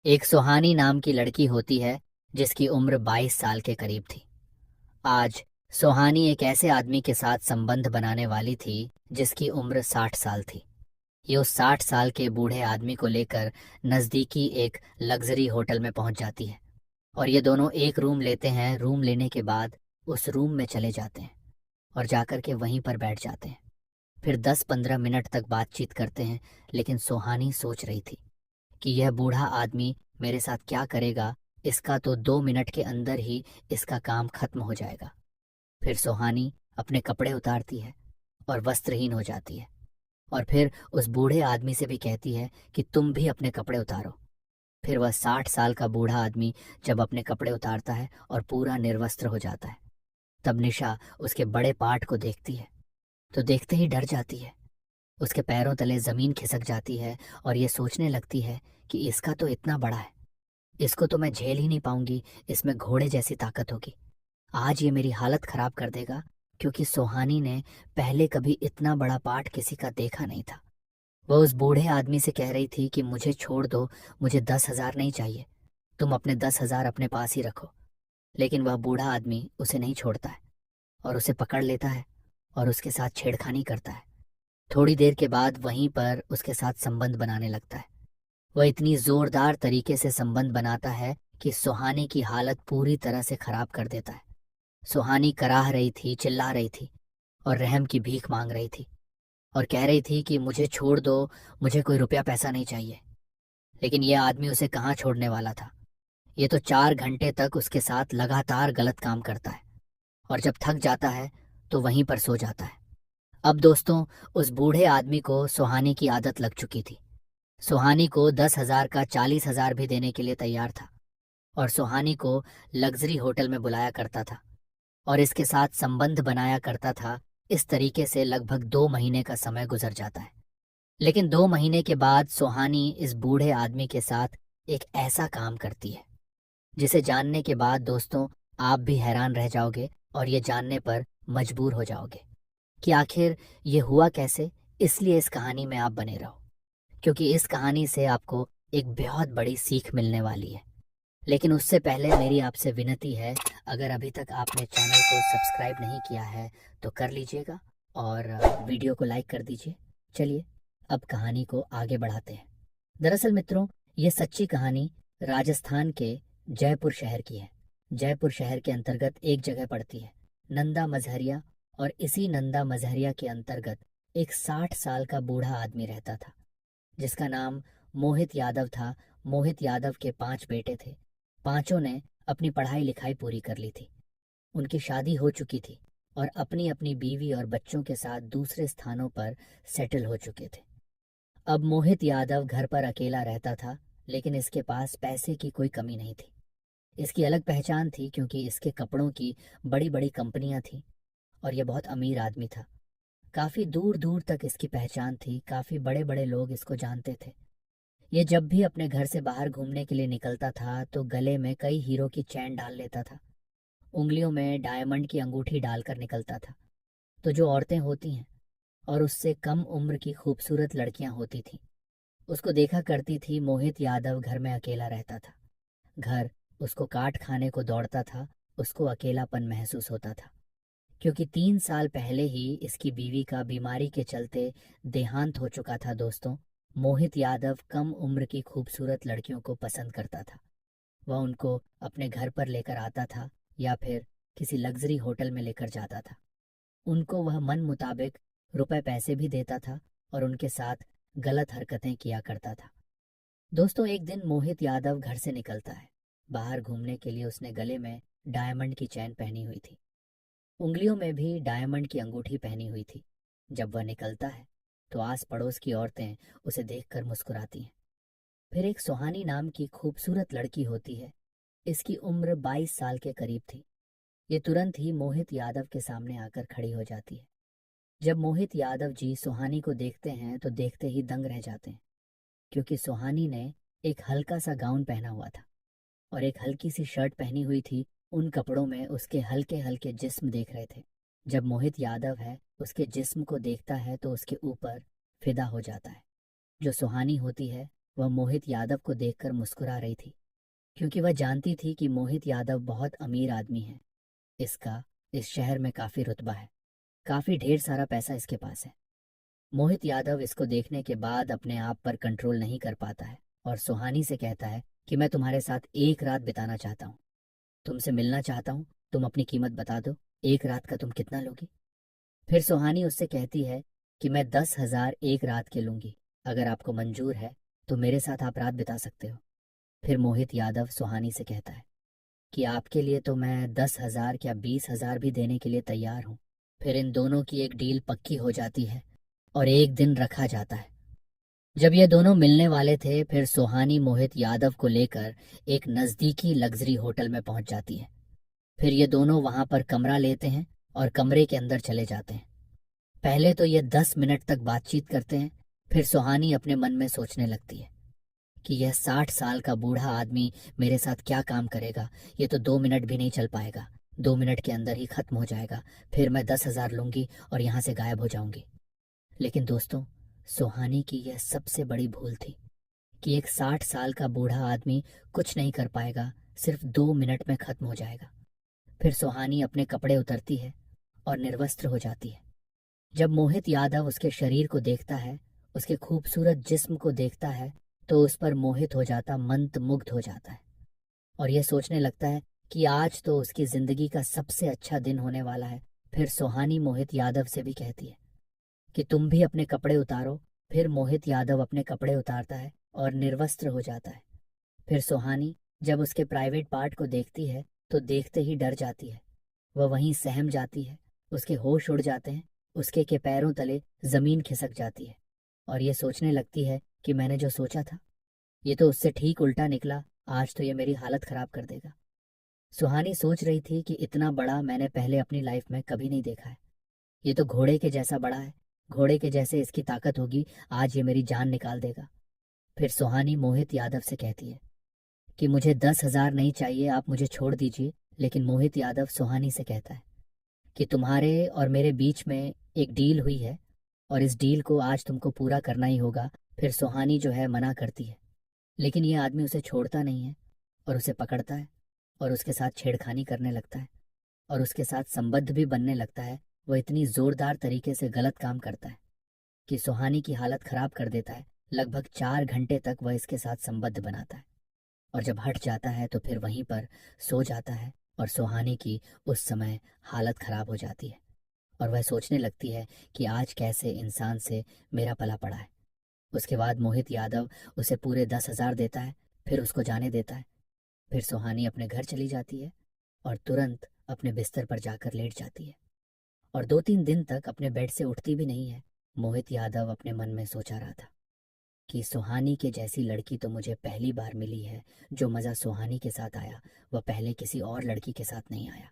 एक सुहानी नाम की लड़की होती है जिसकी उम्र 22 साल के करीब थी। आज सुहानी एक ऐसे आदमी के साथ संबंध बनाने वाली थी जिसकी उम्र 60 साल थी। ये उस 60 साल के बूढ़े आदमी को लेकर नज़दीकी एक लग्जरी होटल में पहुंच जाती है और ये दोनों एक रूम लेते हैं। रूम लेने के बाद उस रूम में चले जाते हैं और जाकर के वहीं पर बैठ जाते हैं। फिर 10-15 मिनट तक बातचीत करते हैं, लेकिन सुहानी सोच रही थी कि यह बूढ़ा आदमी मेरे साथ क्या करेगा। इसका तो 2 मिनट के अंदर ही इसका काम खत्म हो जाएगा। फिर सुहानी अपने कपड़े उतारती है और वस्त्रहीन हो जाती है और फिर उस बूढ़े आदमी से भी कहती है कि तुम भी अपने कपड़े उतारो। फिर वह 60 साल का बूढ़ा आदमी जब अपने कपड़े उतारता है और पूरा निर्वस्त्र हो जाता है, तब निशा उसके बड़े पाठ को देखती है तो देखते ही डर जाती है। उसके पैरों तले जमीन खिसक जाती है और ये सोचने लगती है कि इसका तो इतना बड़ा है, इसको तो मैं झेल ही नहीं पाऊंगी। इसमें घोड़े जैसी ताकत होगी। आज ये मेरी हालत खराब कर देगा, क्योंकि सुहानी ने पहले कभी इतना बड़ा पाठ किसी का देखा नहीं था। वह उस बूढ़े आदमी से कह रही थी कि मुझे छोड़ दो, मुझे 10,000 नहीं चाहिए, तुम अपने 10,000 अपने पास ही रखो। लेकिन वह बूढ़ा आदमी उसे नहीं छोड़ता है और उसे पकड़ लेता है और उसके साथ छेड़खानी करता है। थोड़ी देर के बाद वहीं पर उसके साथ संबंध बनाने लगता है। वह इतनी जोरदार तरीके से संबंध बनाता है कि सुहानी की हालत पूरी तरह से खराब कर देता है। सुहानी कराह रही थी, चिल्ला रही थी और रहम की भीख मांग रही थी और कह रही थी कि मुझे छोड़ दो, मुझे कोई रुपया पैसा नहीं चाहिए। लेकिन यह आदमी उसे कहाँ छोड़ने वाला था। ये तो 4 घंटे तक उसके साथ लगातार गलत काम करता है और जब थक जाता है तो वहीं पर सो जाता है। अब दोस्तों, उस बूढ़े आदमी को सुहानी की आदत लग चुकी थी। सुहानी को 10,000 का 40,000 भी देने के लिए तैयार था और सुहानी को लग्जरी होटल में बुलाया करता था और इसके साथ संबंध बनाया करता था। इस तरीके से लगभग 2 महीने का समय गुजर जाता है। लेकिन 2 महीने के बाद सुहानी इस बूढ़े आदमी के साथ एक ऐसा काम करती है जिसे जानने के बाद दोस्तों आप भी हैरान रह जाओगे और ये जानने पर मजबूर हो जाओगे कि आखिर ये हुआ कैसे। इसलिए इस कहानी में आप बने रहो, क्योंकि इस कहानी से आपको एक बहुत बड़ी सीख मिलने वाली है। लेकिन उससे पहले मेरी आपसे विनती है, अगर अभी तक आपने चैनल को सब्सक्राइब नहीं किया है तो कर लीजिएगा और वीडियो को लाइक कर दीजिए। चलिए अब कहानी को आगे बढ़ाते हैं। दरअसल मित्रों, ये सच्ची कहानी राजस्थान के जयपुर शहर की है। जयपुर शहर के अंतर्गत एक जगह पड़ती है, नंदा मजहरिया। और इसी नंदा मजहरिया के अंतर्गत एक 60 साल का बूढ़ा आदमी रहता था जिसका नाम मोहित यादव था। मोहित यादव के 5 बेटे थे। पांचों ने अपनी पढ़ाई लिखाई पूरी कर ली थी। उनकी शादी हो चुकी थी और अपनी अपनी बीवी और बच्चों के साथ दूसरे स्थानों पर सेटल हो चुके थे। अब मोहित यादव घर पर अकेला रहता था, लेकिन इसके पास पैसे की कोई कमी नहीं थी। इसकी अलग पहचान थी क्योंकि इसके कपड़ों की बड़ी बड़ी कंपनियां थीं और यह बहुत अमीर आदमी था। काफी दूर दूर तक इसकी पहचान थी, काफी बड़े बड़े लोग इसको जानते थे। ये जब भी अपने घर से बाहर घूमने के लिए निकलता था तो गले में कई हीरो की चैन डाल लेता था, उंगलियों में डायमंड की अंगूठी डालकर निकलता था। तो जो औरतें होती हैं और उससे कम उम्र की खूबसूरत लड़कियां होती थीं, उसको देखा करती थी। मोहित यादव घर में अकेला रहता था। घर उसको काट खाने को दौड़ता था। उसको अकेलापन महसूस होता था क्योंकि 3 साल पहले ही इसकी बीवी का बीमारी के चलते देहांत हो चुका था। दोस्तों, मोहित यादव कम उम्र की खूबसूरत लड़कियों को पसंद करता था। वह उनको अपने घर पर लेकर आता था या फिर किसी लग्जरी होटल में लेकर जाता था। उनको वह मन मुताबिक रुपए पैसे भी देता था और उनके साथ गलत हरकतें किया करता था। दोस्तों, एक दिन मोहित यादव घर से निकलता है। बाहर घूमने के लिए उसने गले में डायमंड की चैन पहनी हुई थी, उंगलियों में भी डायमंड की अंगूठी पहनी हुई थी। जब वह निकलता है तो आस पड़ोस की औरतें उसे देखकर मुस्कुराती हैं। फिर एक सुहानी नाम की खूबसूरत लड़की होती है। इसकी उम्र 22 साल के करीब थी। ये तुरंत ही मोहित यादव के सामने आकर खड़ी हो जाती है। जब मोहित यादव जी सुहानी को देखते हैं तो देखते ही दंग रह जाते हैं, क्योंकि सुहानी ने एक हल्का सा गाउन पहना हुआ था और एक हल्की सी शर्ट पहनी हुई थी। उन कपड़ों में उसके हल्के हल्के जिस्म देख रहे थे। जब मोहित यादव है उसके जिस्म को देखता है तो उसके ऊपर फिदा हो जाता है। जो सुहानी होती है वह मोहित यादव को देखकर मुस्कुरा रही थी, क्योंकि वह जानती थी कि मोहित यादव बहुत अमीर आदमी है। इसका इस शहर में काफी रुतबा है, काफी ढेर सारा पैसा इसके पास है। मोहित यादव इसको देखने के बाद अपने आप पर कंट्रोल नहीं कर पाता है और सुहानी से कहता है कि मैं तुम्हारे साथ एक रात बिताना चाहता हूँ, तुमसे मिलना चाहता हूँ, तुम अपनी कीमत बता दो, एक रात का तुम कितना लोगी? फिर सुहानी उससे कहती है कि मैं 10,000 एक रात के लूंगी, अगर आपको मंजूर है तो मेरे साथ आप रात बिता सकते हो। फिर मोहित यादव सुहानी से कहता है कि आपके लिए तो मैं 10,000 या 20,000 भी देने के लिए तैयार हूँ। फिर इन दोनों की एक डील पक्की हो जाती है और एक दिन रखा जाता है। जब ये दोनों मिलने वाले थे, फिर सुहानी मोहित यादव को लेकर एक नज़दीकी लग्जरी होटल में पहुंच जाती है। फिर ये दोनों वहां पर कमरा लेते हैं और कमरे के अंदर चले जाते हैं। पहले तो ये 10 मिनट तक बातचीत करते हैं। फिर सुहानी अपने मन में सोचने लगती है कि यह 60 साल का बूढ़ा आदमी मेरे साथ क्या काम करेगा, ये तो 2 मिनट भी नहीं चल पाएगा, 2 मिनट के अंदर ही खत्म हो जाएगा। फिर मैं 10,000 लूंगी और यहाँ से गायब हो जाऊंगी। लेकिन दोस्तों, सुहानी की यह सबसे बड़ी भूल थी कि एक 60 साल का बूढ़ा आदमी कुछ नहीं कर पाएगा, सिर्फ 2 मिनट में खत्म हो जाएगा। फिर सुहानी अपने कपड़े उतरती है और निर्वस्त्र हो जाती है। जब मोहित यादव उसके शरीर को देखता है, उसके खूबसूरत जिस्म को देखता है, तो उस पर मोहित हो जाता, मंत्रमुग्ध हो जाता है और यह सोचने लगता है कि आज तो उसकी जिंदगी का सबसे अच्छा दिन होने वाला है। फिर सुहानी मोहित यादव से भी कहती है कि तुम भी अपने कपड़े उतारो। फिर मोहित यादव अपने कपड़े उतारता है और निर्वस्त्र हो जाता है। फिर सुहानी जब उसके प्राइवेट पार्ट को देखती है तो देखते ही डर जाती है। वह वहीं सहम जाती है, उसके होश उड़ जाते हैं, उसके के पैरों तले जमीन खिसक जाती है और ये सोचने लगती है कि मैंने जो सोचा था ये तो उससे ठीक उल्टा निकला, आज तो ये मेरी हालत खराब कर देगा। सुहानी सोच रही थी कि इतना बड़ा मैंने पहले अपनी लाइफ में कभी नहीं देखा है। ये तो घोड़े के जैसा बड़ा है, घोड़े के जैसे इसकी ताकत होगी, आज ये मेरी जान निकाल देगा। फिर सुहानी मोहित यादव से कहती है कि मुझे 10,000 नहीं चाहिए, आप मुझे छोड़ दीजिए। लेकिन मोहित यादव सुहानी से कहता है कि तुम्हारे और मेरे बीच में एक डील हुई है और इस डील को आज तुमको पूरा करना ही होगा। फिर सुहानी जो है मना करती है, लेकिन ये आदमी उसे छोड़ता नहीं है और उसे पकड़ता है और उसके साथ छेड़खानी करने लगता है और उसके साथ संबद्ध भी बनने लगता है। वह इतनी जोरदार तरीके से गलत काम करता है कि सुहानी की हालत खराब कर देता है। लगभग 4 घंटे तक वह इसके साथ संबद्ध बनाता है और जब हट जाता है तो फिर वहीं पर सो जाता है और सुहानी की उस समय हालत खराब हो जाती है और वह सोचने लगती है कि आज कैसे इंसान से मेरा पला पड़ा है। उसके बाद मोहित यादव उसे पूरे 10,000 देता है, फिर उसको जाने देता है। फिर सुहानी अपने घर चली जाती है और तुरंत अपने बिस्तर पर जाकर लेट जाती है और 2-3 दिन तक अपने बेड से उठती भी नहीं है। मोहित यादव अपने मन में सोचा रहा था कि सुहानी के जैसी लड़की तो मुझे पहली बार मिली है। जो मज़ा सुहानी के साथ आया वह पहले किसी और लड़की के साथ नहीं आया।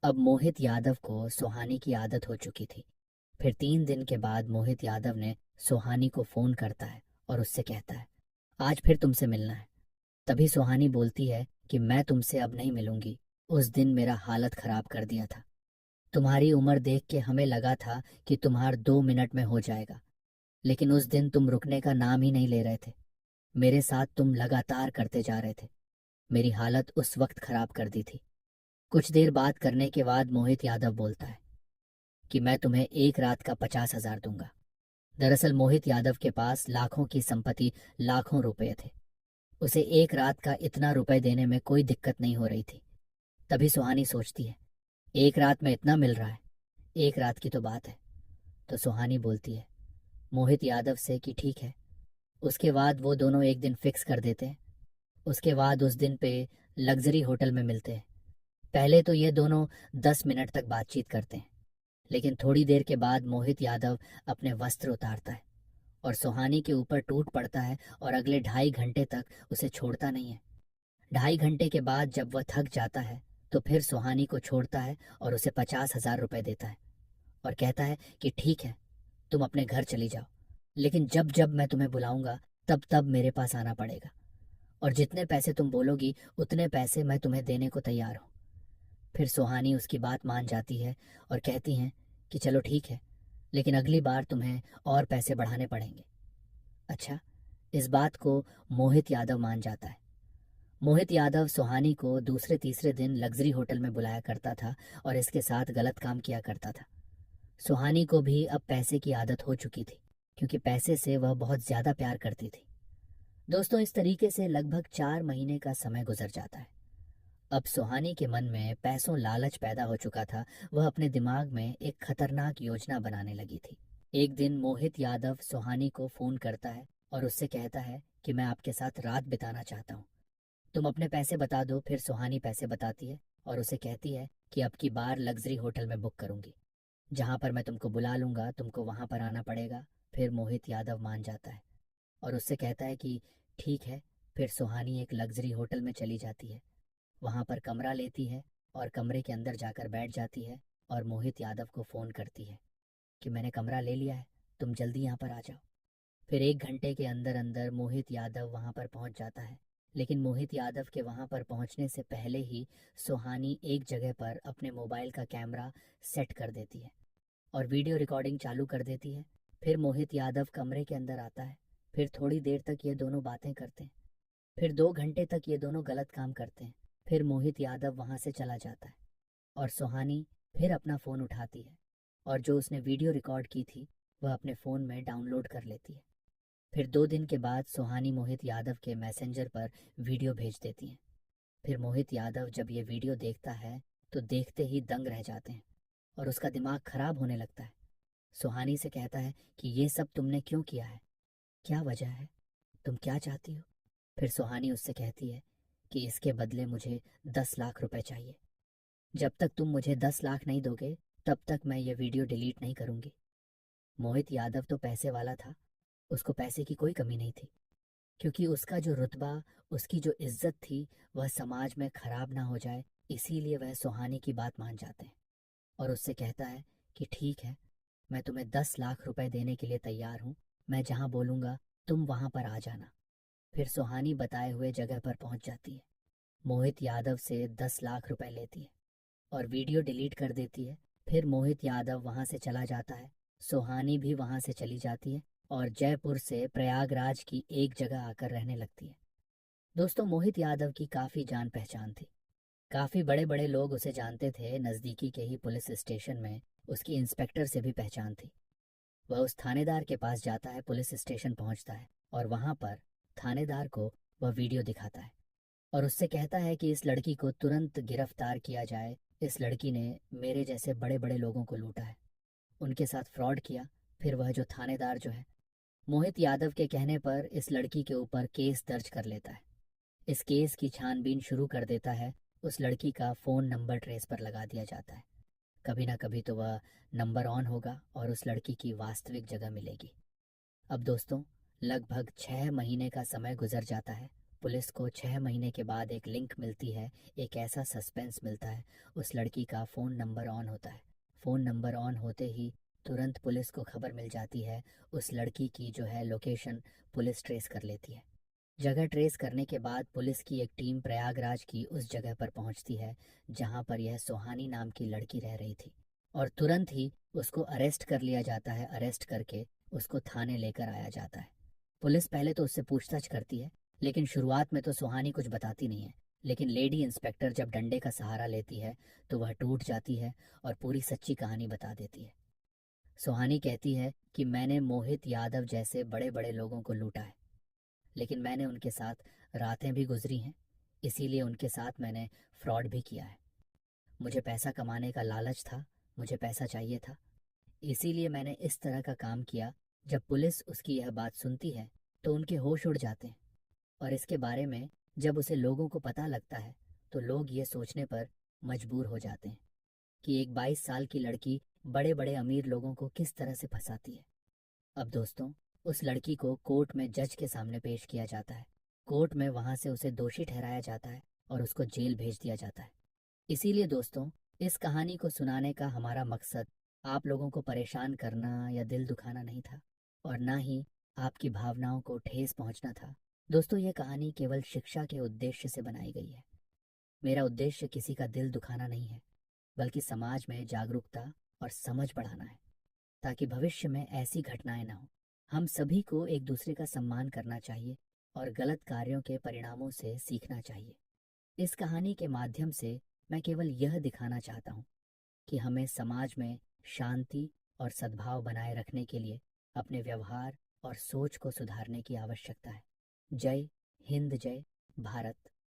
अब मोहित यादव को सुहानी की आदत हो चुकी थी। फिर 3 दिन के बाद मोहित यादव ने सुहानी को फोन करता है और उससे कहता है आज फिर तुमसे मिलना है। तभी सुहानी बोलती है कि मैं तुमसे अब नहीं मिलूंगी, उस दिन मेरा हालत खराब कर दिया था। तुम्हारी उम्र देख के हमें लगा था कि तुम्हार 2 मिनट में हो जाएगा, लेकिन उस दिन तुम रुकने का नाम ही नहीं ले रहे थे। मेरे साथ तुम लगातार करते जा रहे थे। मेरी हालत उस वक्त खराब कर दी थी। कुछ देर बात करने के बाद मोहित यादव बोलता है कि मैं तुम्हें एक रात का 50,000 दूंगा। दरअसल मोहित यादव के पास लाखों की संपत्ति, लाखों रुपए थे। उसे एक रात का इतना रुपए देने में कोई दिक्कत नहीं हो रही थी। तभी सुहानी सोचती है एक रात में इतना मिल रहा है, एक रात की तो बात है। तो सुहानी बोलती है मोहित यादव से कि ठीक है। उसके बाद वो दोनों एक दिन फिक्स कर देते हैं। उसके बाद उस दिन पे लग्जरी होटल में मिलते हैं। पहले तो ये दोनों 10 मिनट तक बातचीत करते हैं, लेकिन थोड़ी देर के बाद मोहित यादव अपने वस्त्र उतारता है और सुहानी के ऊपर टूट पड़ता है और अगले 2.5 घंटे तक उसे छोड़ता नहीं है। 2.5 घंटे के बाद जब वह थक जाता है तो फिर सुहानी को छोड़ता है और उसे 50,000 रुपए देता है और कहता है कि ठीक है, तुम अपने घर चली जाओ, लेकिन जब जब मैं तुम्हें बुलाऊंगा तब तब मेरे पास आना पड़ेगा और जितने पैसे तुम बोलोगी उतने पैसे मैं तुम्हें देने को तैयार हूँ। फिर सुहानी उसकी बात मान जाती है और कहती हैं कि चलो ठीक है, लेकिन अगली बार तुम्हें और पैसे बढ़ाने पड़ेंगे। अच्छा, इस बात को मोहित यादव मान जाता है। मोहित यादव सुहानी को दूसरे तीसरे दिन लग्जरी होटल में बुलाया करता था और इसके साथ गलत काम किया करता था। सुहानी को भी अब पैसे की आदत हो चुकी थी, क्योंकि पैसे से वह बहुत ज्यादा प्यार करती थी। दोस्तों, इस तरीके से लगभग 4 महीने का समय गुजर जाता है। अब सुहानी के मन में पैसों लालच पैदा हो चुका था। वह अपने दिमाग में एक खतरनाक योजना बनाने लगी थी। एक दिन मोहित यादव सुहानी को फोन करता है और उससे कहता है कि मैं आपके साथ रात बिताना चाहता हूँ, तुम अपने पैसे बता दो। फिर सुहानी पैसे बताती है और उसे कहती है कि अब की बार लग्जरी होटल में बुक करूंगी, जहां पर मैं तुमको बुला लूंगा, तुमको वहां पर आना पड़ेगा। फिर मोहित यादव मान जाता है और उससे कहता है कि ठीक है। फिर सुहानी एक लग्जरी होटल में चली जाती है, वहां पर कमरा लेती है और कमरे के अंदर जाकर बैठ जाती है और मोहित यादव को फ़ोन करती है कि मैंने कमरा ले लिया है, तुम जल्दी यहाँ पर आ जाओ। फिर 1 घंटे के अंदर अंदर मोहित यादव वहाँ पर पहुँच जाता है। लेकिन मोहित यादव के वहाँ पर पहुँचने से पहले ही सुहानी एक जगह पर अपने मोबाइल का कैमरा सेट कर देती है और वीडियो रिकॉर्डिंग चालू कर देती है। फिर मोहित यादव कमरे के अंदर आता है। फिर थोड़ी देर तक ये दोनों बातें करते हैं। फिर 2 घंटे तक ये दोनों गलत काम करते हैं। फिर मोहित यादव वहाँ से चला जाता है और सुहानी फिर अपना फ़ोन उठाती है और जो उसने वीडियो रिकॉर्ड की थी वह अपने फ़ोन में डाउनलोड कर लेती है। फिर 2 दिन के बाद सुहानी मोहित यादव के मैसेंजर पर वीडियो भेज देती है। फिर मोहित यादव जब ये वीडियो देखता है तो देखते ही दंग रह जाते हैं और उसका दिमाग खराब होने लगता है। सुहानी से कहता है कि ये सब तुमने क्यों किया है, क्या वजह है, तुम क्या चाहती हो। फिर सुहानी उससे कहती है कि इसके बदले मुझे 10 लाख रुपए चाहिए। जब तक तुम मुझे 10 लाख नहीं दोगे तब तक मैं ये वीडियो डिलीट नहीं करूंगी। मोहित यादव तो पैसे वाला था, उसको पैसे की कोई कमी नहीं थी, क्योंकि उसका जो रुतबा, उसकी जो इज्जत थी, वह समाज में खराब ना हो जाए, इसीलिए वह सुहानी की बात मान जाते हैं और उससे कहता है कि ठीक है, मैं तुम्हें 10 लाख रुपए देने के लिए तैयार हूँ, मैं जहाँ बोलूँगा तुम वहाँ पर आ जाना। फिर सुहानी बताए हुए जगह पर पहुँच जाती है, मोहित यादव से 10 लाख रुपए लेती है और वीडियो डिलीट कर देती है। फिर मोहित यादव वहाँ से चला जाता है, सुहानी भी वहाँ से चली जाती है और जयपुर से प्रयागराज की एक जगह आकर रहने लगती है। दोस्तों, मोहित यादव की काफ़ी जान पहचान थी। काफ़ी बड़े बड़े लोग उसे जानते थे। नज़दीकी के ही पुलिस स्टेशन में उसकी इंस्पेक्टर से भी पहचान थी। वह उस थानेदार के पास जाता है, पुलिस स्टेशन पहुंचता है और वहां पर थानेदार को वह वीडियो दिखाता है और उससे कहता है कि इस लड़की को तुरंत गिरफ्तार किया जाए। इस लड़की ने मेरे जैसे बड़े बड़े लोगों को लूटा है, उनके साथ फ्रॉड किया। फिर वह जो थानेदार जो है, मोहित यादव के कहने पर इस लड़की के ऊपर केस दर्ज कर लेता है। इस केस की छानबीन शुरू कर देता है। उस लड़की का फ़ोन नंबर ट्रेस पर लगा दिया जाता है। कभी ना कभी तो वह नंबर ऑन होगा और उस लड़की की वास्तविक जगह मिलेगी। अब दोस्तों, लगभग 6 महीने का समय गुजर जाता है। पुलिस को 6 महीने के बाद एक लिंक मिलती है, एक ऐसा सस्पेंस मिलता है। उस लड़की का फ़ोन नंबर ऑन होता है। फ़ोन नंबर ऑन होते ही तुरंत पुलिस को खबर मिल जाती है। उस लड़की की जो है लोकेशन पुलिस ट्रेस कर लेती है। जगह ट्रेस करने के बाद पुलिस की एक टीम प्रयागराज की उस जगह पर पहुंचती है जहां पर यह सुहानी नाम की लड़की रह रही थी और तुरंत ही उसको अरेस्ट कर लिया जाता है। अरेस्ट करके उसको थाने लेकर आया जाता है। पुलिस पहले तो उससे पूछताछ करती है, लेकिन शुरुआत में तो सुहानी कुछ बताती नहीं है। लेकिन लेडी इंस्पेक्टर जब डंडे का सहारा लेती है तो वह टूट जाती है और पूरी सच्ची कहानी बता देती है। सुहानी कहती है कि मैंने मोहित यादव जैसे बड़े बड़े लोगों को लूटा है, लेकिन मैंने उनके साथ रातें भी गुजरी हैं, इसीलिए उनके साथ मैंने फ्रॉड भी किया है। मुझे पैसा कमाने का लालच था, मुझे पैसा चाहिए था, इसीलिए मैंने इस तरह का काम किया। जब पुलिस उसकी यह बात सुनती है तो उनके होश उड़ जाते हैं और इसके बारे में जब उसे लोगों को पता लगता है तो लोग ये सोचने पर मजबूर हो जाते हैं कि एक 22 साल की लड़की बड़े बड़े अमीर लोगों को किस तरह से फंसाती है। अब दोस्तों, उस लड़की को कोर्ट में जज के सामने पेश किया जाता है। कोर्ट में वहां से उसे दोषी ठहराया जाता है और उसको जेल भेज दिया जाता है। इसीलिए दोस्तों, इस कहानी को सुनाने का हमारा मकसद आप लोगों को परेशान करना या दिल दुखाना नहीं था और ना ही आपकी भावनाओं को ठेस पहुंचना था। दोस्तों, ये कहानी केवल शिक्षा के उद्देश्य से बनाई गई है। मेरा उद्देश्य किसी का दिल दुखाना नहीं है, बल्कि समाज में जागरूकता और समझ बढ़ाना है, ताकि भविष्य में ऐसी घटनाएं ना हो। हम सभी को एक दूसरे का सम्मान करना चाहिए और गलत कार्यों के परिणामों से सीखना चाहिए। इस कहानी के माध्यम से मैं केवल यह दिखाना चाहता हूँ कि हमें समाज में शांति और सद्भाव बनाए रखने के लिए अपने व्यवहार और सोच को सुधारने की आवश्यकता है। जय हिंद, जय भारत।